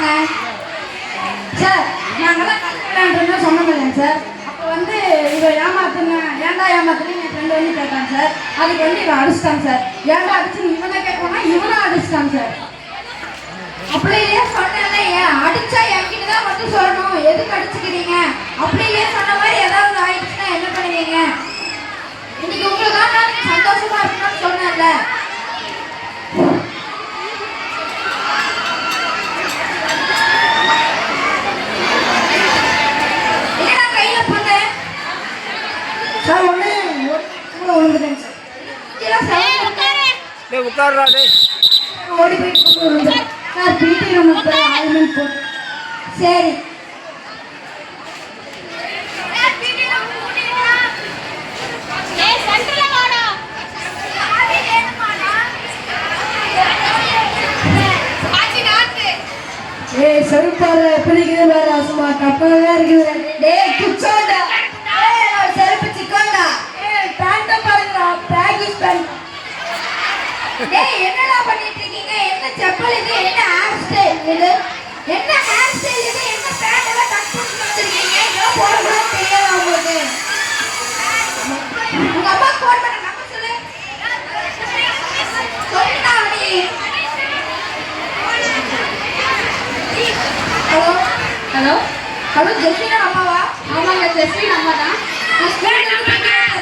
சொன்னாங்க சார். நாங்கெல்லாம் கற்றுக்கலான்றதை சொன்னதில்லைங்க சார். அப்போ வந்து இவ ஏமாத்துன ஏன்டா ஏமாத்துன்னு என் ஃப்ரெண்டு வந்து கேட்டாங்க சார். அதுக்கு வந்து இவன் அடிச்சிட்டாங்க சார். ஏன்டா அடிச்சுன்னு இவனை கேட்கணும்னா இவனும் அடிச்சிட்டாங்க சார். அப்படியே சொன்னேன்ல, ஏன் அடிச்சா என்கிட்ட தான் மட்டும் சொல்லணும், எதுக்கு அடிச்சுக்கிறீங்க அப்படியே சொன்ன மாதிரி ஏதாவது ஆயிடுச்சுன்னா என்ன பண்ணுவீங்க? இன்னைக்கு உங்களுக்காக நான் சந்தோஷமா இருக்கணும்னு சொன்னேன்ல. ஏன்னா கையில பண்ணேன் சார். ஒண்ணு விழுந்துட்டேன் சார். உட்கார்றா ஓடி போய் விழுந்தேன் சார். பிடி ரூமுக்கு போய் ஆயில்மெண்ட் போட்டு. சரி ஏய் செருப்பாரு பிடிக்குது வேற சும்மா கப்பவே இருக்குது. டேய் குச்சோண்டா, ஏய் செருப்பு சிக்கோண்டா, ஏய் பேண்ட பாருங்கடா, பிராக்டிஸ் பேண்ட். டேய் என்னடா பண்ணிட்டு இருக்கீங்க? என்ன செப்பல் இது? என்ன ஹேர் ஸ்டைல் இது? என்ன ஹேர் ஸ்டைல் இது? என்ன பேண்ட் எல்லாம் டக் பண்ணி வச்சிருக்கீங்க? இதெல்லாம் போடக்கூடாது தெரியாதா உங்களுக்கு? உங்க அம்மா ஃபோன் பண்ண நம்பர் சொல்லு. சொல்லுடா நீ. ஹலோ ஹலோ ஹலோ ஜெஸ்வினா அம்மாவா? ஆமாங்க ஜெஸ்வினா அம்மா தான். நான் ஸ்கூல்ல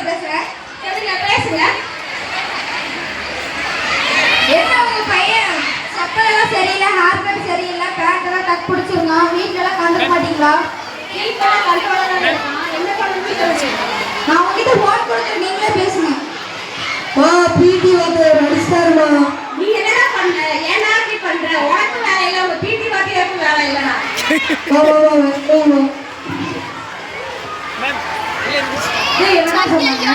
பேசுறேன். கேளுங்க பேசுங்க. என்ன உங்க பையன் செப்பல் எல்லாம் சரியில்லை, ஹேர் கட் சரியில்லை, பேண்ட் எல்லாம் டக் பிடிச்சிருந்தோம், வீட்டுல எல்லாம் கண்டுக்க மாட்டீங்களா? என்ன பண்ணுறது? நான் உங்ககிட்ட போன் கொடுத்து நீங்களே பேசுங்க. பிடி வந்து அடிச்சாருமா. நீ என்னடா பண்ற? ஏன்னா இப்படி பண்ற? உனக்கு வேலை இல்லை, உங்க பிடி வாத்தியாருக்கு வேலை இல்லைனா? என்னடா சொன்னாங்க?